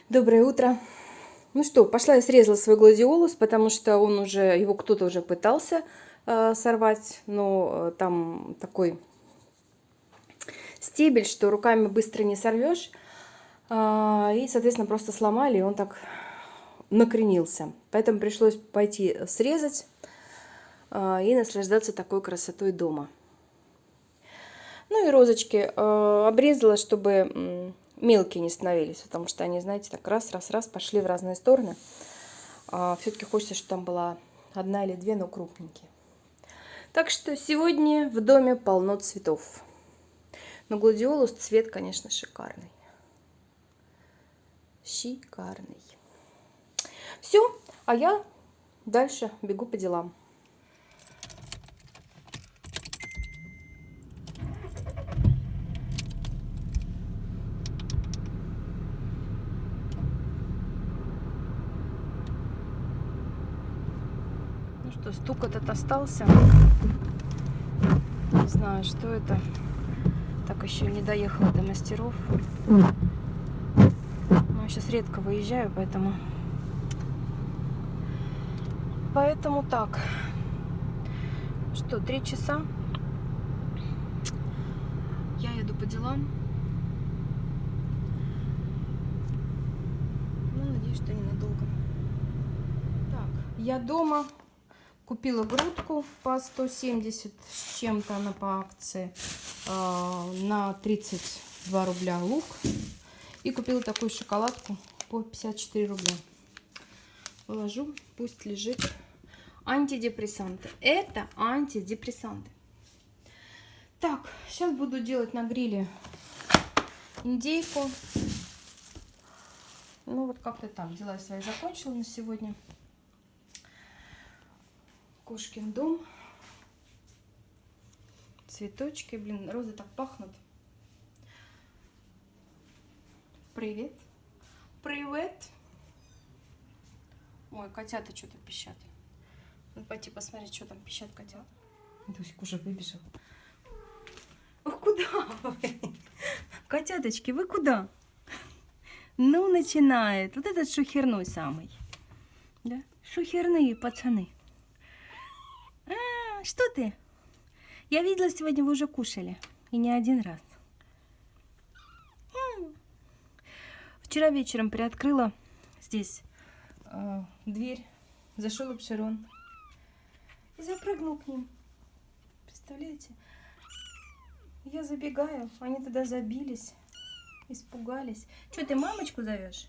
Доброе утро. Ну что, пошла я срезала свой гладиолус, потому что он уже, его кто-то уже пытался сорвать, но там такой стебель, что руками быстро не сорвешь. И, соответственно, просто сломали, и он так накренился. Поэтому пришлось пойти срезать и наслаждаться такой красотой дома. Ну и розочки обрезала, чтобы мелкие не становились, потому что они, знаете, так раз пошли в разные стороны. Все-таки хочется, чтобы там была одна или две, но крупненькие. Так что сегодня в доме полно цветов. Но гладиолус цвет, конечно, шикарный. Шикарный. Все, а я дальше бегу по делам. Ну что, стук этот остался. Не знаю, что это. Так еще не доехала до мастеров. Но я сейчас редко выезжаю, поэтому так. Что, 3 часа? Я еду по делам. Ну, надеюсь, что ненадолго. Так, я дома. Купила грудку по 170 с чем-то, она по акции. На 32 рубля лук. И купила такую шоколадку по 54 рубля. Положу, пусть лежит. Антидепрессанты. Это антидепрессанты. Так, сейчас буду делать на гриле индейку. Ну вот как-то так. Дела свои закончила на сегодня. Кошкин дом. Цветочки. Блин, розы так пахнут. Привет. Привет. Ой, котята что-то пищат. Надо пойти посмотреть, что там пищат котята. Дусик уже выбежал. Ох, куда вы? Котяточки, вы куда? Ну, начинает. Вот этот шухерной самый. Да? Шухерные пацаны. Что ты? Я видела, сегодня вы уже кушали. И не один раз. Вчера вечером приоткрыла здесь дверь. Зашел Абшерон. И запрыгнул к ним. Представляете? Я забегаю. Они туда забились. Испугались. Что, ты мамочку зовешь?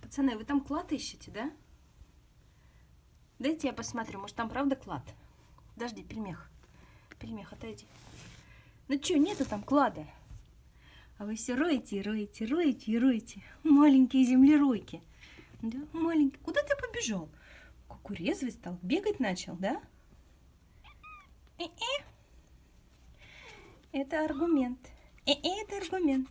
Пацаны, вы там клад ищете, да? Дайте я посмотрю, может там правда клад? Подожди, пельмех. Пельмех, отойди. Ну что, нету там клада? А вы все роете, роете, роете и роете. Маленькие землеройки. Да, маленький. Куда ты побежал? Какой резвый стал. Бегать начал, да? Это аргумент. Это аргумент.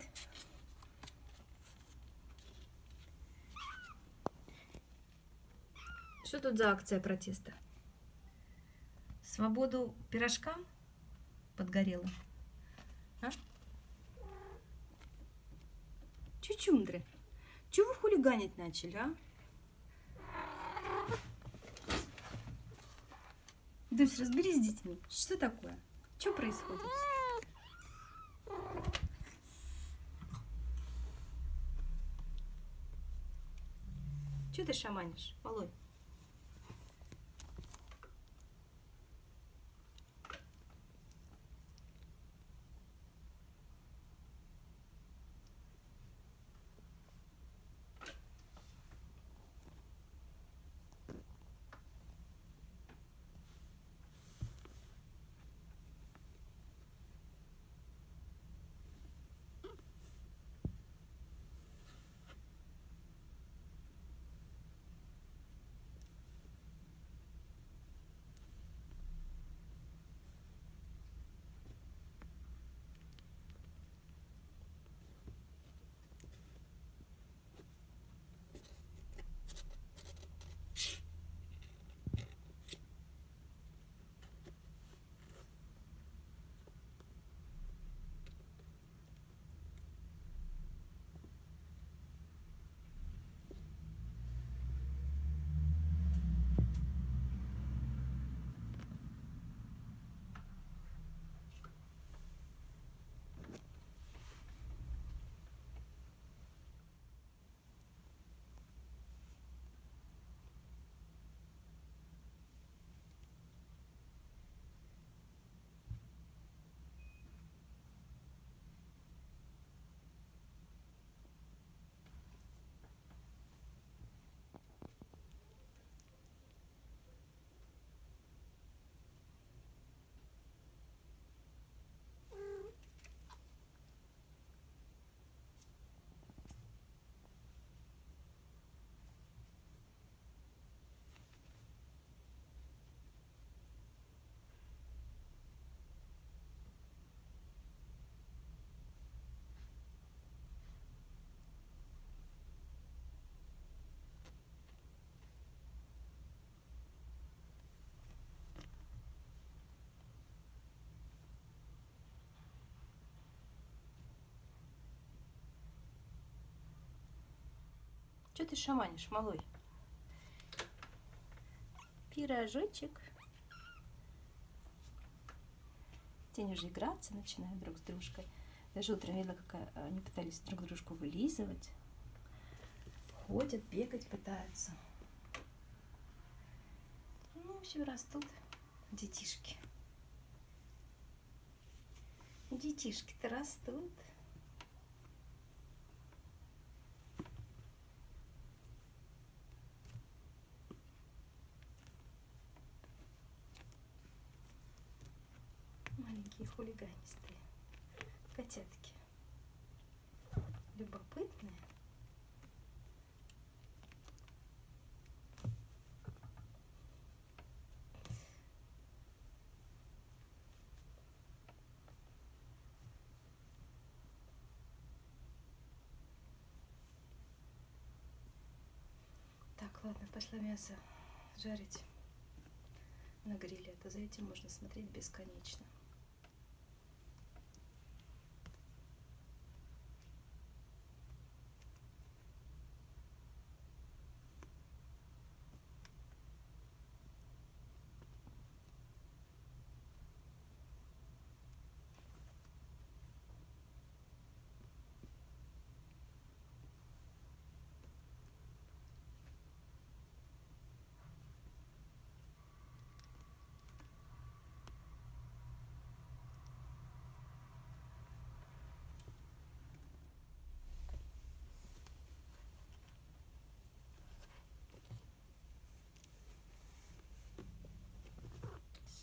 Что тут за акция протеста? Свободу пирожкам подгорела? А? Чучундры. Чего вы хулиганить начали, а? Дусь, разберись с детьми. Что такое? Что происходит? Что ты шаманишь, малой? Что ты шаманишь, малой? Пирожочек. Тень уже играться начинают друг с дружкой. Даже утром видела, как они пытались друг дружку вылизывать. Ходят, бегать пытаются. Ну, в общем, растут детишки. Детишки-то растут. Маленькие хулиганистые котятки. Любопытные. Так, ладно, пошла мясо жарить на гриле, а то за этим можно смотреть бесконечно.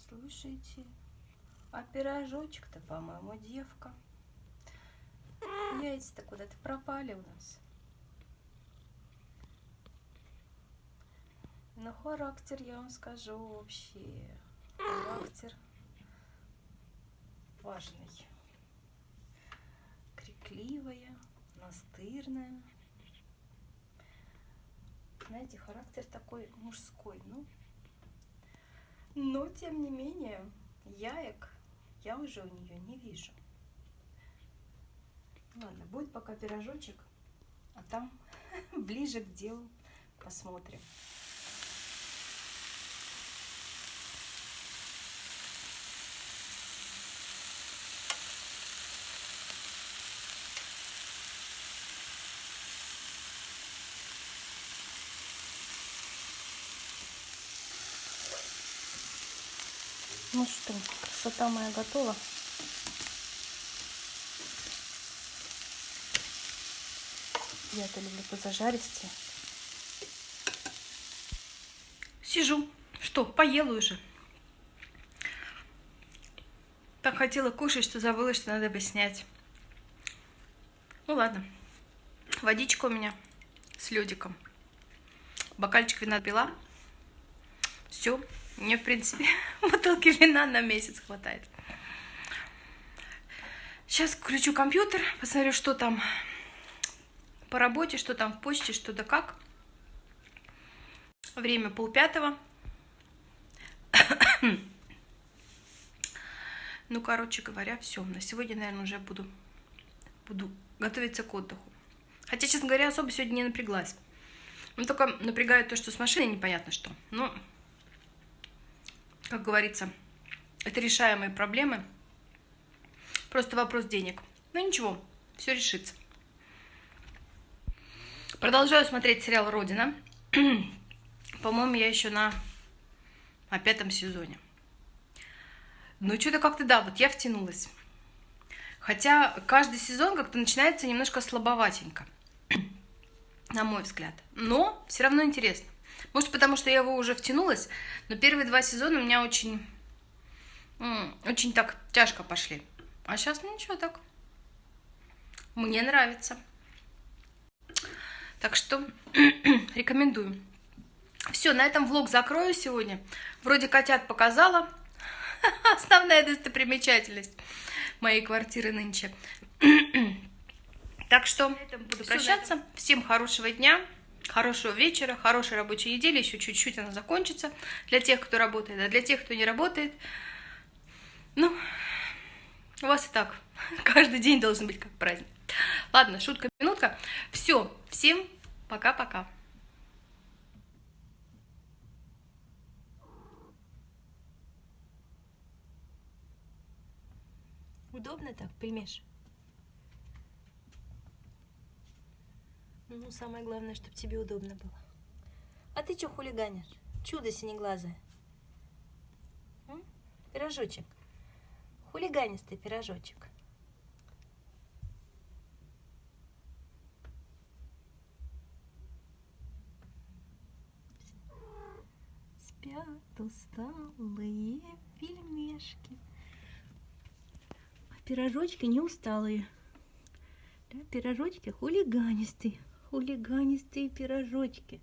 Слушайте, а пирожочек-то, по-моему, девка. Яйца-то куда-то пропали у нас. Но характер, я вам скажу, вообще. Характер важный. Крикливая, настырная. Знаете, характер такой мужской, ну. Но, тем не менее, яек я уже у нее не вижу. Ладно, будет пока пирожочек, а там ближе к делу посмотрим. Ну что, красота моя готова. Я-то люблю позажаристее. Сижу. Что, поела уже. Так хотела кушать, что забыла, что надо бы снять. Ну ладно. Водичка у меня с лёдиком. Бокальчик вина пила. Все. Мне, в принципе, бутылки вина на месяц хватает. Сейчас включу компьютер, посмотрю, что там по работе, что там в почте, что да как. Время 4:30. Ну, короче говоря, все. На сегодня, наверное, уже буду готовиться к отдыху. Хотя, честно говоря, особо сегодня не напряглась. Ну, только напрягает то, что с машиной непонятно что. Ну, как говорится, это решаемые проблемы. Просто вопрос денег. Ну, ничего, все решится. Продолжаю смотреть сериал «Родина». По-моему, я еще на 5-м сезоне. Ну, что-то как-то, да, вот я втянулась. Хотя каждый сезон как-то начинается немножко слабоватенько, на мой взгляд. Но все равно интересно. Может, потому что я его уже втянулась, но первые 2 сезона у меня очень так тяжко пошли. А сейчас, ну, ничего так. Мне нравится. Так что рекомендую. Все, на этом влог закрою сегодня. Вроде котят показала. Основная достопримечательность моей квартиры нынче. Так что буду прощаться. Всем хорошего дня, хорошего вечера, хорошей рабочей недели. Еще чуть-чуть она закончится для тех, кто работает. А для тех, кто не работает, ну, у вас и так каждый день должен быть как праздник. Ладно, шутка-минутка. Все, всем Пока-пока. Удобно так, пельмеш? Ну, самое главное, чтобы тебе удобно было. А ты чё хулиганишь? Чудо синеглазое. Пирожочек. Хулиганистый пирожочек. Спят усталые пельмешки. А пирожочки не усталые. Да, пирожочки хулиганистые. Хулиганистые пирожочки.